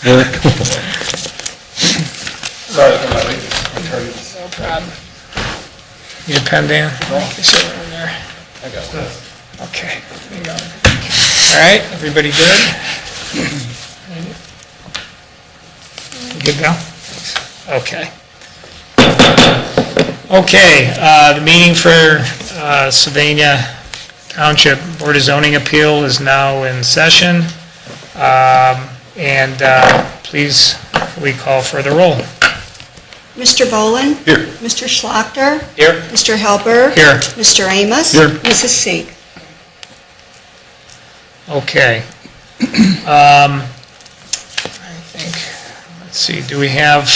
Sorry for my late. No problem. Need a pen, Dan? No. Is there one there? I got it. Okay, there you go. All right, everybody good? You good, Bill? Okay. Okay, the meeting for Sylvania Township Board of Zoning Appeal is now in session. And please, we call for the roll. Mr. Bolin? Here. Mr. Schlachter? Here. Mr. Helber? Here. Mr. Amos? Here. Mrs. Seeg? Okay. I think, let's see, do we have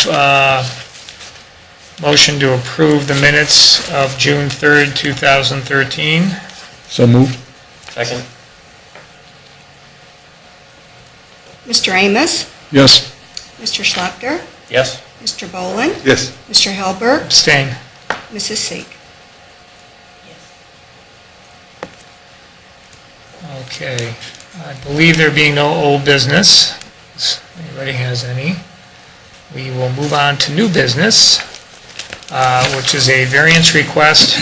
motion to approve the minutes of June 3rd, 2013? So moved. Second. Mr. Amos? Yes. Mr. Schlachter? Yes. Mr. Bolin? Yes. Mr. Helber? Abstain. Mrs. Seeg? Okay. I believe there being no old business, if anybody has any, we will move on to new business, which is a variance request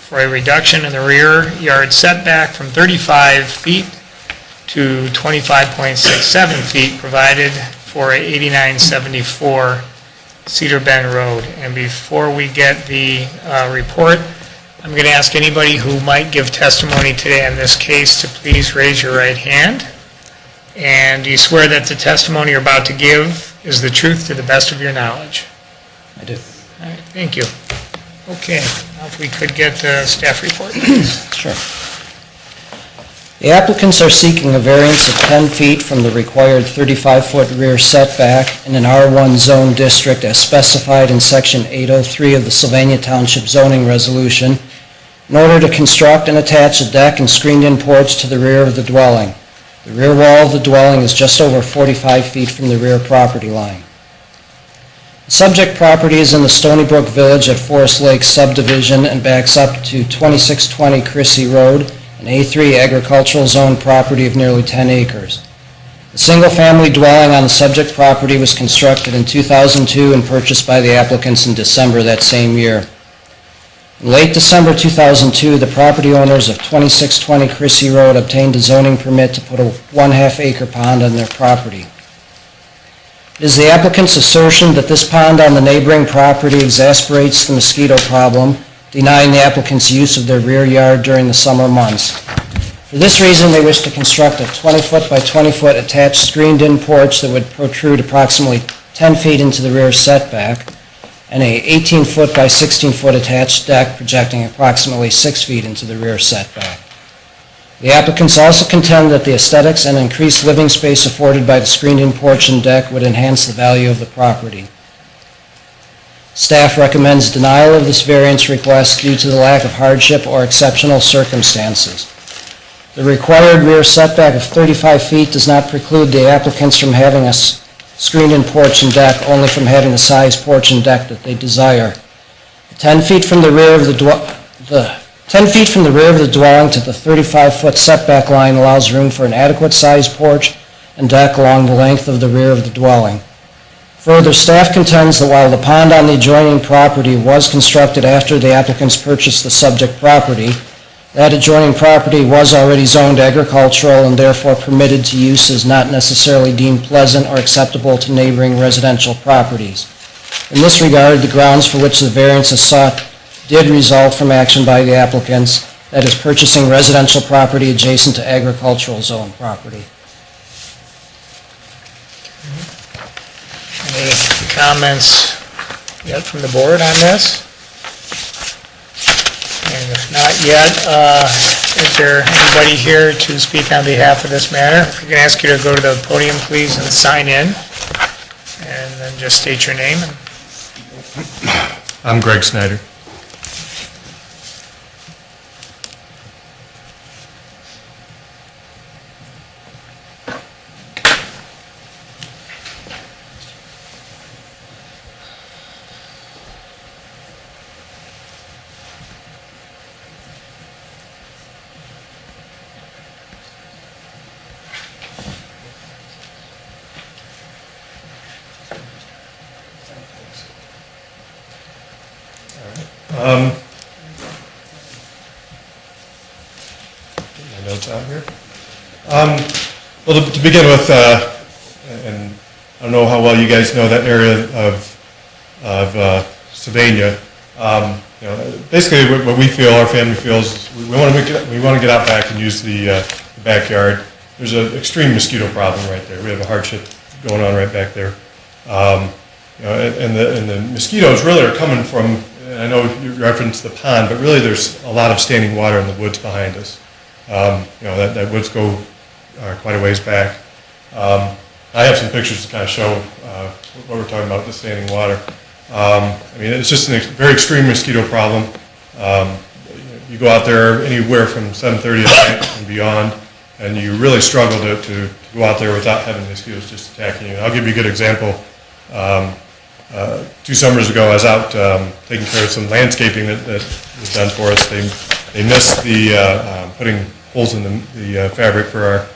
for a reduction in the rear yard setback from 35 feet to 25.67 feet provided for 8974 Cedar Bend Road. And before we get the report, I'm going to ask anybody who might give testimony today on this case to please raise your right hand. And do you swear that the testimony you're about to give is the truth to the best of your knowledge? I do. All right, thank you. Okay, now if we could get the staff report, please. Sure. The applicants are seeking a variance of 10 feet from the required 35-foot rear setback in an R1 zone district as specified in Section 803 of the Sylvania Township Zoning Resolution in order to construct and attach a deck and screened-in porch to the rear of the dwelling. The rear wall of the dwelling is just over 45 feet from the rear property line. The subject property is in the Stony Brook Village at Forest Lake subdivision and backs up to 2620 Crissy Road, an A3 agricultural zone property of nearly 10 acres. The single-family dwelling on the subject property was constructed in 2002 and purchased by the applicants in December that same year. In late December 2002, the property owners of 2620 Crissy Road obtained a zoning permit to put a 1/2 acre pond on their property. It is the applicant's assertion that this pond on the neighboring property exasperates the mosquito problem, denying the applicants use of their rear yard during the summer months. For this reason, they wish to construct a 20-foot by 20-foot attached screened-in porch that would protrude approximately 10 feet into the rear setback, and a 18-foot by 16-foot attached deck projecting approximately 6 feet into the rear setback. The applicants also contend that the aesthetics and increased living space afforded by the screened-in porch and deck would enhance the value of the property. Staff recommends denial of this variance request due to the lack of hardship or exceptional circumstances. The required rear setback of 35 feet does not preclude the applicants from having a screened-in porch and deck, only from having the size porch and deck that they desire. 10 feet from the rear of the dwelling to the 35-foot setback line allows room for an adequate-sized porch and deck along the length of the rear of the dwelling. Further, staff contends that while the pond on the adjoining property was constructed after the applicants purchased the subject property, that adjoining property was already zoned agricultural and therefore permitted to uses not necessarily deemed pleasant or acceptable to neighboring residential properties. In this regard, the grounds for which the variance is sought did result from action by the applicants, that is, purchasing residential property adjacent to agricultural zone property. Any comments yet from the board on this? And if not yet, is there anybody here to speak on behalf of this matter? If we can ask you to go to the podium, please, and sign in, and then just state your name. I'm Greg Snyder. My notes out here. Well, to begin with, and I don't know how well you guys know that area of Sylvania. Basically, what we feel, our family feels, we want to get out back and use the backyard. There's an extreme mosquito problem right there. We have a hardship going on right back there. And the mosquitoes really are coming from, I know you referenced the pond, but really there's a lot of standing water in the woods behind us. That woods go quite a ways back. I have some pictures to kind of show what we're talking about, the standing water. It's just a very extreme mosquito problem. You go out there anywhere from 7:30 at night and beyond, and you really struggle to go out there without having mosquitoes just attacking you. And I'll give you a good example. 2 summers ago, I was out taking care of some landscaping that was done for us. They missed the putting holes in the fabric for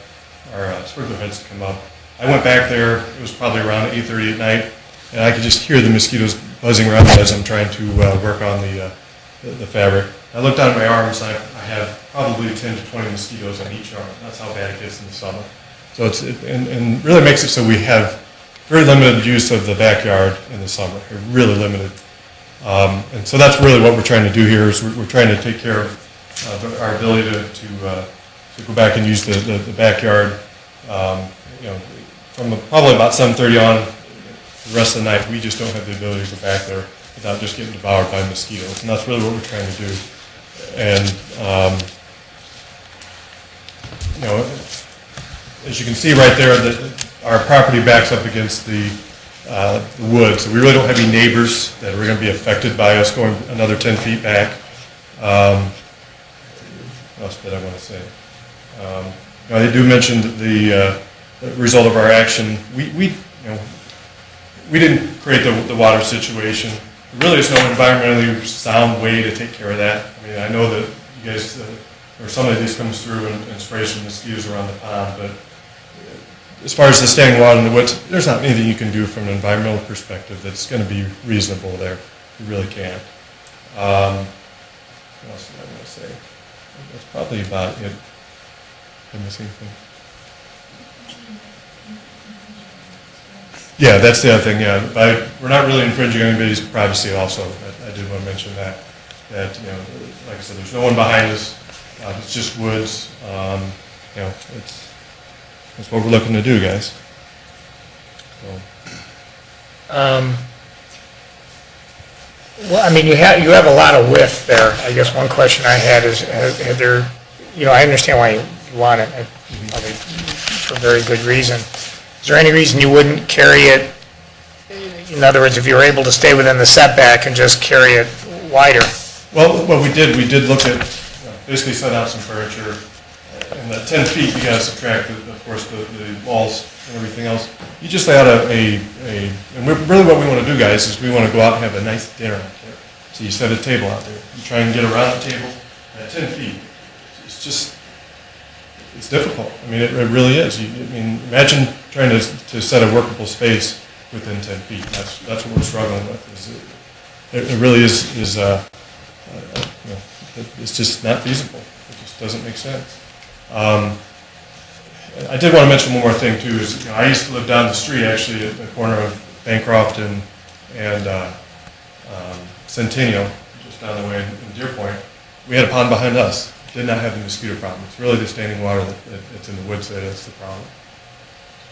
our sprinkler heads to come up. I went back there. It was probably around 8:30 at night, and I could just hear the mosquitoes buzzing around as I'm trying to work on the fabric. I looked down at my arms, and I have probably 10 to 20 mosquitoes on each arm. That's how bad it gets in the summer. So and really makes it so we have very limited use of the backyard in the summer, really limited. And so that's really what we're trying to do here is we're trying to take care of our ability to go back and use the backyard. From probably about 7:30 on, the rest of the night, we just don't have the ability to go back there without just getting devoured by mosquitoes. And that's really what we're trying to do. And, as you can see right there, our property backs up against the woods. So we really don't have any neighbors that are going to be affected by us going another 10 feet back. What else did I want to say? They do mention the result of our action. We didn't create the water situation. There really is no environmentally sound way to take care of that. I know that you guys, or somebody just comes through and sprays some mosquitoes around the pond, but as far as the standing water in the woods, there's not anything you can do from an environmental perspective that's going to be reasonable there. You really can't. What else did I want to say? That's probably about it. Did I miss anything? Yeah, that's the other thing. Yeah, we're not really infringing anybody's privacy. Also, I did want to mention that. Like I said, there's no one behind us. It's just woods. That's what we're looking to do, guys. You have a lot of width there. I guess one question I had is, have there, I understand why you want it, probably for very good reason. Is there any reason you wouldn't carry it, in other words, if you were able to stay within the setback and just carry it wider? Well, what we did look at, basically set out some furniture, and that 10 feet, you got to subtract, of course, the walls and everything else. You just lay out and really what we want to do, guys, is we want to go out and have a nice dinner out there. So you set a table out there. You try and get around the table at 10 feet. It's difficult. It really is. Imagine trying to set a workable space within 10 feet. That's what we're struggling with. It really is it's just not feasible. It just doesn't make sense. I did want to mention one more thing too. Is I used to live down the street, actually, at the corner of Bancroft and Centennial, just down the way in Deer Point. We had a pond behind us. Did not have the mosquito problem. It's really the standing water that's in the woods that's the problem.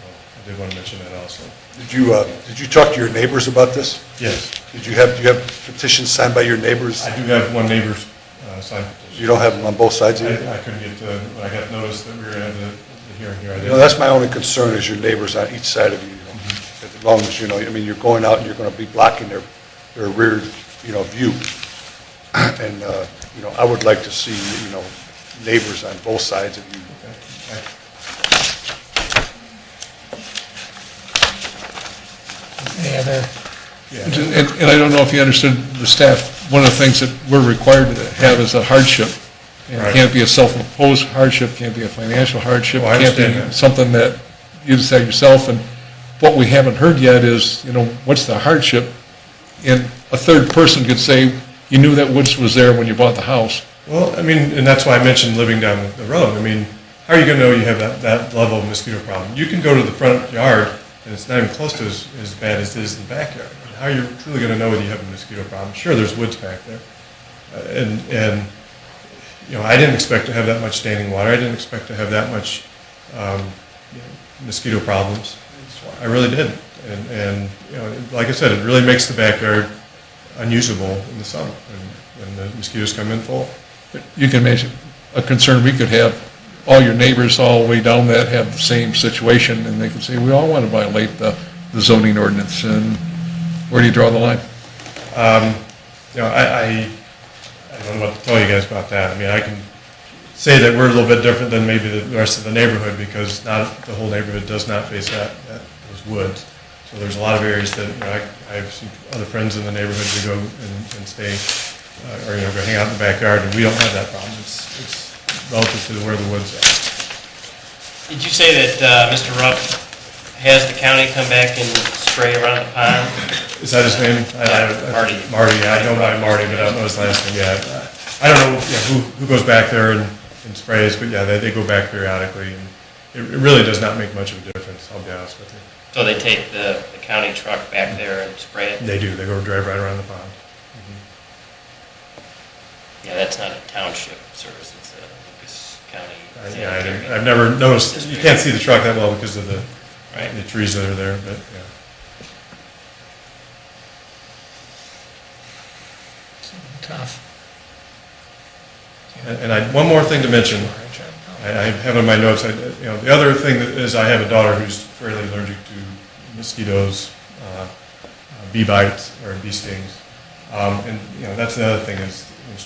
So I did want to mention that also. Did you talk to your neighbors about this? Yes. Do you have petitions signed by your neighbors? I do have one neighbor's signed petition. You don't have them on both sides of you? I couldn't get to, when I got notice that we were going to have the hearing here. I didn't. That's my only concern is your neighbors on each side of you. As long as you're going out and you're going to be blocking their rear, view. And I would like to see neighbors on both sides of you. Any other? And I don't know if you understood the staff, one of the things that we're required to have is a hardship. And it can't be a self-imposed hardship, can't be a financial hardship, I can't be understand that. something that you decide yourself. And what we haven't heard yet is, what's the hardship? And a third person could say, you knew that woods was there when you bought the house. Well, I mean, and that's why I mentioned living down the road. I mean, how are you going to know you have that level of mosquito problem? You can go to the front yard, and it's not even close to as bad as it is in the backyard. I mean, how are you truly going to know whether you have a mosquito problem? Sure, there's woods back there. And you know, I didn't expect to have that much standing water. I didn't expect to have that much mosquito problems. I really didn't. And you know, like I said, it really makes the backyard unusable in the summer when the mosquitoes come in full. You can imagine a concern we could have, all your neighbors all the way down that have the same situation, and they can say, we all want to violate the zoning ordinance, and where do you draw the line? You know, I don't know what to tell you guys about that. I mean, I can say that we're a little bit different than maybe the rest of the neighborhood, because not the whole neighborhood does not face those woods. So there's a lot of areas that, you know, I have some other friends in the neighborhood who go and stay, or, you know, go hang out in the backyard, and we don't have that problem. It's relative to where the woods are. Did you say that Mr. Rupp has the county come back and spray around the pond? Is that his name? Marty. Marty, yeah, I know by Marty, but I don't know his last name yet. I don't know who goes back there and sprays, but yeah, they go back periodically, and it really does not make much of a difference, I'll be honest with you. So they take the county truck back there and spray it? They do, they go drive right around the pond. Yeah, that's not a township service, it's a Lucas County. Yeah, I've never noticed, you can't see the truck that well because of the trees that are there, but yeah. Tough. And one more thing to mention, I have in my notes, you know, the other thing is I have a daughter who's fairly allergic to mosquitoes, bee bites or bee stings, and you know, that's the other thing is when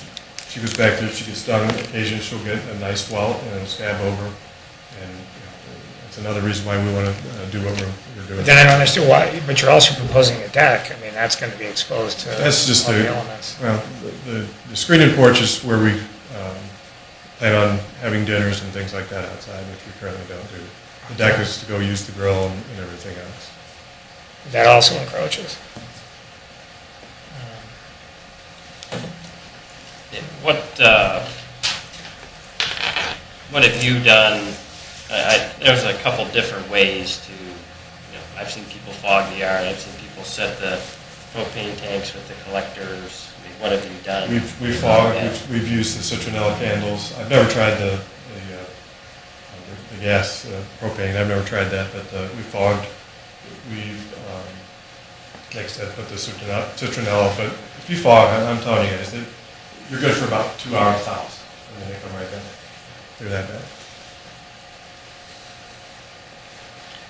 she goes back there, she gets stung. Occasionally, she'll get a nice welt and it'll stab over, and you know, that's another reason why we want to do what we're doing. But then I don't understand why. But you're also proposing a deck. I mean, that's going to be exposed to That's just all the elements. well, the screening porch is where we plan on having dinners and things like that outside, which we currently don't do. The deck is to go use the grill and everything else. That also encroaches. What have you done? There's a couple different ways to, you know, I've seen people fog the yard, I've seen people set the propane tanks with the collectors. I mean, what have you done? We've fogged, we've used the citronella candles. I've never tried the gas propane, I've never tried that, but we fogged. We've, like I said, put the citronella, but if you fog, I'm telling you guys, you're good for about 2 hours tops, and then they come right down. They're that bad.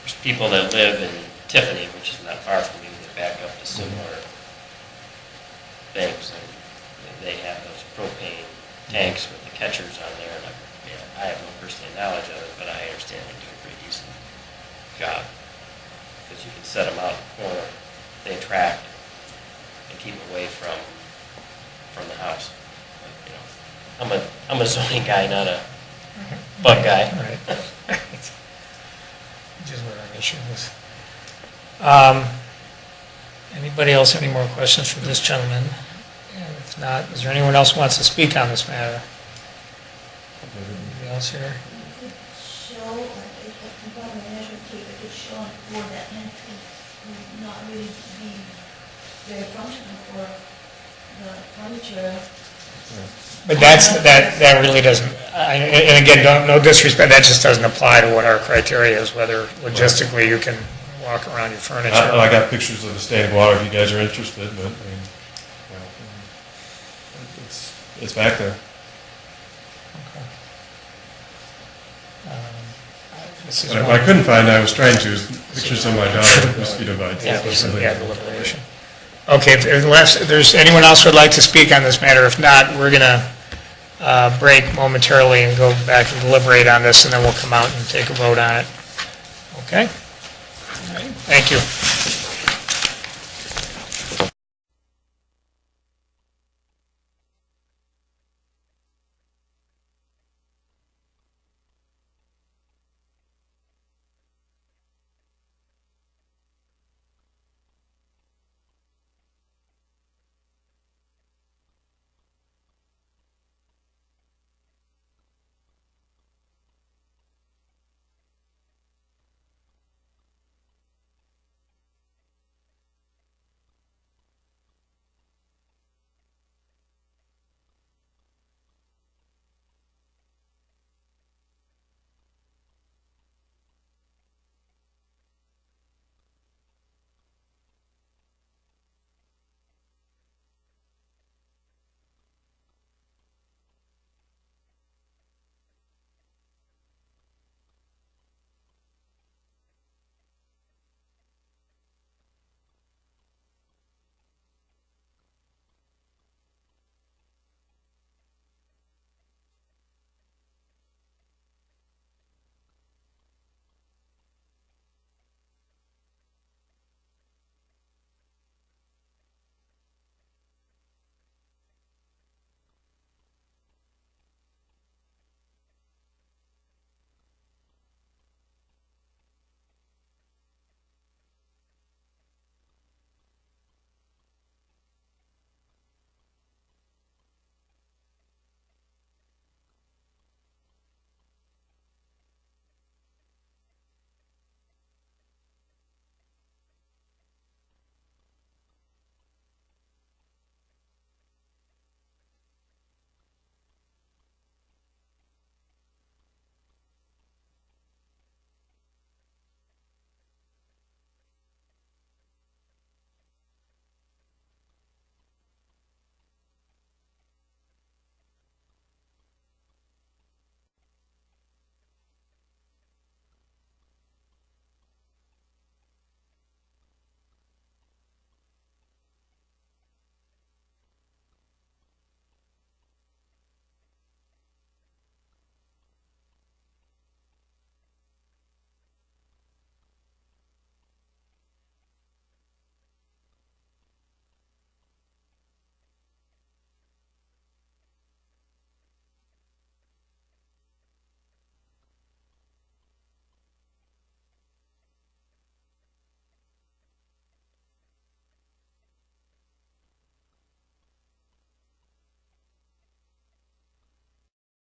There's people that live in Tiffany, which is not far from you, that back up to similar things, and they have those propane tanks with the catchers on there, and I have no personal knowledge of it, but I understand they do a pretty decent job, because you can set them out in the corner, they attract and keep away from the house. But, you know, I'm a zoning guy, not a bug guy. Right. Just what our issue is. Anybody else have any more questions for this gentleman? And if not, is there anyone else who wants to speak on this matter? Anybody else here? Show, if the government measure tape, if it's shown for that entity, would not really be very functional for the furniture. But that really doesn't, and again, no disrespect, that just doesn't apply to what our criteria is, whether logistically you can walk around your furniture. I got pictures of the standing water if you guys are interested, but I mean, well, it's back there. This is What one- I couldn't find, I was trying to, is pictures of my daughter with mosquito bites. Yeah, deliberation. Okay, unless there's anyone else who would like to speak on this matter, if not, we're going to break momentarily and go back and deliberate on this, and then we'll come out and take a vote on it. Okay? All right, thank you.